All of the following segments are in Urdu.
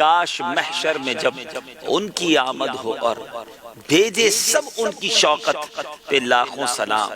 کاش محشر میں جب ان کی آمد ہو اور بھیجے سب ان کی شوقت پہ لاکھوں سلام،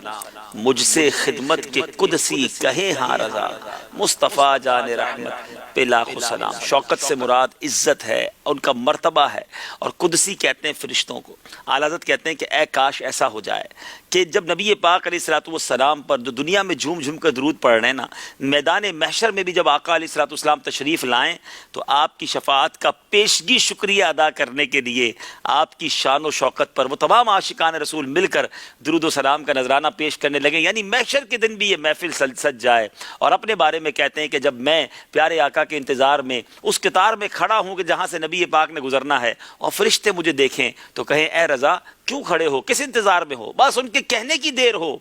مجھ سے خدمت کے قدسی کہیں ہاں رضا، مصطفیٰ جان رحمت پہ لاکھوں سلام۔ شوقت سے مراد عزت ہے، ان کا مرتبہ ہے، اور قدسی کہتے ہیں فرشتوں کو۔ اعلیٰ حضرت کہتے ہیں کہ اے کاش ایسا ہو جائے کہ جب نبی پاک علیہ الصلوۃ والسلام پر جو دنیا میں جھوم جھوم کر درود پڑھ رہے ہیں نا، میدان محشر میں بھی جب آقا علیہ الصلوۃ والسلام تشریف لائیں تو آپ کی شفاعت کا پیشگی شکریہ ادا کرنے کے لیے آپ کی شان و شوقت پر وہ تمام عاشقان رسول مل کر درود و سلام کا نذرانہ پیش کرنے لگے، یعنی محشر کے دن بھی یہ محفل سج جائے۔ اور اپنے بارے میں کہتے ہیں کہ جب میں پیارے آقا کے انتظار میں اس قطار میں کھڑا ہوں کہ جہاں سے نبی پاک نے گزرنا ہے، اور فرشتے مجھے دیکھیں تو کہیں اے رضا کیوں کھڑے ہو، کس انتظار میں ہو، بس ان کے کہنے کی دیر ہو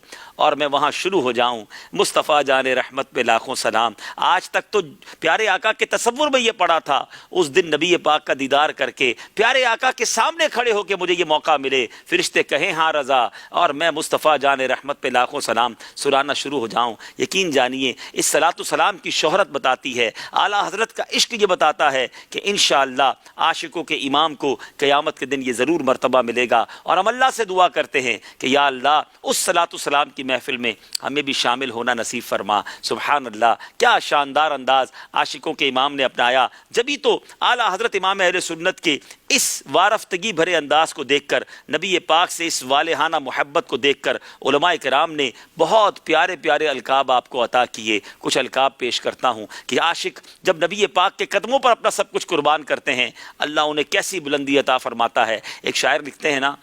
اور میں وہاں شروع ہو جاؤں۔ مصطفیٰ جان رحمت پہ لاکھوں سلام۔ آج تک تو پیارے آقا کے تصور میں یہ پڑا تھا، اس دن نبی پاک کا دیدار کر کے پیارے آقا کے سامنے کھڑے ہو کے مجھے یہ موقع ملے، فرشتے کہیں ہاں رضا اور میں مصطفیٰ جان رحمت پہ لاکھوں سلام سنانا شروع ہو جاؤں۔ یقین جانیے اس صلاۃ و سلام کی شہرت بتاتی ہے، اعلیٰ حضرت کا عشق یہ بتاتا ہے کہ انشاءاللہ عاشقوں کے امام کو قیامت کے دن یہ ضرور مرتبہ ملے گا۔ اور ہم اللہ سے دعا کرتے ہیں کہ یا اللہ اس صلاۃ و سلام کی محفل میں ہمیں بھی شامل ہونا نصیب فرما۔ سبحان اللہ، کیا شاندار انداز عاشقوں کے امام نے اپنایا۔ جبھی تو اعلیٰ حضرت امام اہل سنت کے اس وارفتگی بھرے انداز کو دیکھ کر، نبی پاک سے اس والہانہ محبت کو دیکھ کر علماء کرام نے بہت پیارے پیارے القاب آپ کو عطا کیے۔ کچھ القاب پیش کرتا ہوں کہ عاشق جب نبی پاک کے قدموں پر اپنا سب کچھ قربان کرتے ہیں، اللہ انہیں کیسی بلندی عطا فرماتا ہے۔ ایک شاعر لکھتے ہیں نا،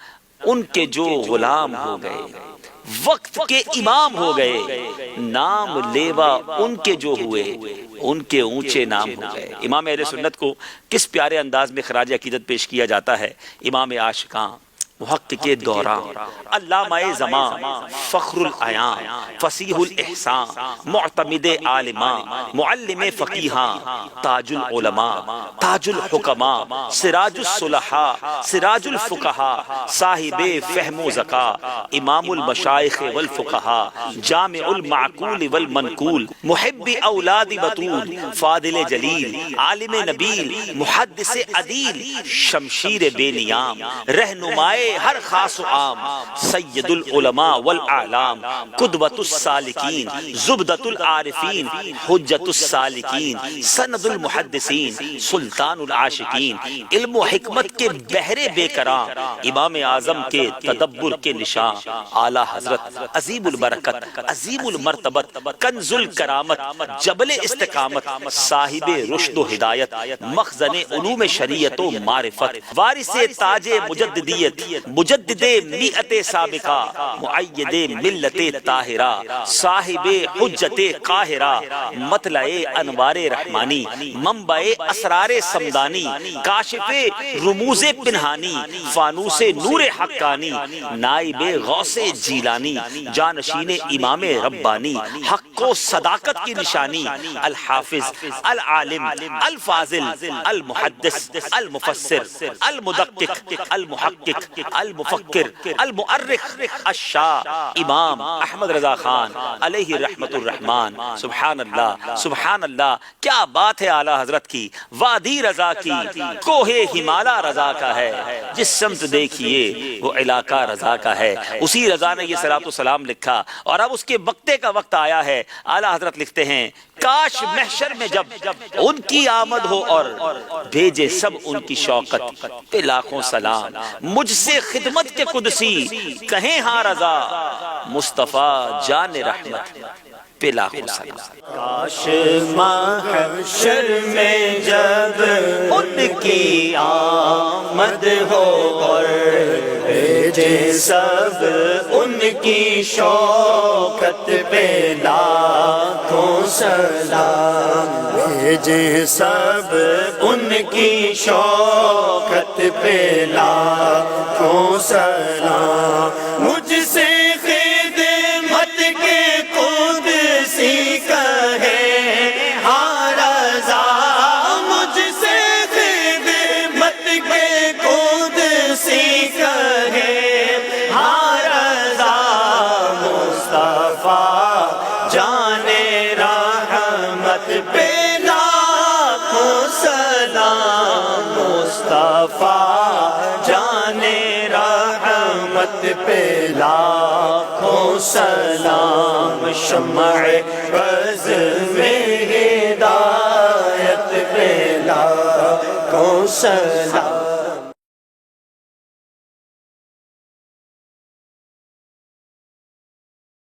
ان کے جو غلام ہو گئے وقت کے امام ہو گئے، نام لیوا ان کے جو ہوئے ان کے اونچے نام ہو گئے۔ امام اہل سنت کو کس پیارے انداز میں خراج عقیدت پیش کیا جاتا ہے۔ امام عاشقاں، محقق دوران، علامہ زمان، فخر العیان، فصیح الاحسان، معتمد عالماں، معلم فقیہاں، تاج العلماء، تاج الحکماء، سراج الصلحاء، سراج الفقہاء، صاحب فہم و ذکا، امام المشائخ والفقہاء، جامع المعقول والمنقول، محب اولاد بطول، فاضل جلیل، عالم نبیل، محدث عدیل، شمشیر بے نیام، رہنمائے ہر خاص و عام، سید العلماء والاعلام، قدوۃ السالکین، زبدۃ العارفین، حجت السالکین، سند المحدثین، سلطان العاشقین، علم و حکمت کے بحر بے کراں، امام اعظم کے تدبر کے نشان، اعلیٰ حضرت عظیم البرکت، عظیم المرتبت، کنز الکرامت، جبل استقامت، صاحب رشد و ہدایت، مخزن علوم شریعت و معرفت، وارث تاج مجددیت، مجدد میعت سابقہ، معید ملت طاہرہ، صاحب حجت قاہرہ، مطلع انوار رحمانی، منبع اسرار سمدانی، کاشف رموز پنہانی، فانوس نور حقانی، نائب غوث جیلانی، جانشین امام ربانی، حق و صداقت کی نشانی، الحافظ، العالم، الفاضل، المحدث، المفسر، المدقق، المحقق، المفکر، المؤرخ، الشاہ امام احمد رضا خان علیہ رحمت الرحمن۔ سبحان اللہ، سبحان اللہ، کیا بات ہے اعلیٰ حضرت کی۔ وادی رضا کی کوہ ہمالا رضا کا ہے، جس سمت دیکھیے وہ علاقہ رضا کا ہے۔ اسی رضا نے یہ صلاۃ و سلام لکھا، اور اب اس کے وقتے کا وقت آیا ہے۔ اعلیٰ حضرت لکھتے ہیں کاش محشر میں جب ان کی آمد ہو اور بھیجے سب ان کی شوقت پہ لاکھوں سلام، مجھ سے خدمت کے قدسی کہیں ہاں رضا، مصطفیٰ جان رحمت پہ لاکھوں سلام۔ کاش محشر میں جب ان کی آمد ہو اور بھیجے سب ان کی شوکت پہ لاکھوں سلام، بھیجے سب ان کی شوکت پہ لاکھوں سلام، مجھ سے خدمت کے قدسی کہے ہاں رضا، مجھ سے خدمت کے قدسی کہے ہاں رضا، مصطفیٰ جان رحمت پہ لاکھوں سلام۔ رحمت پہ لاکھوں سلام، شمع بز میں ہدایت پہ لاکھوں سلام،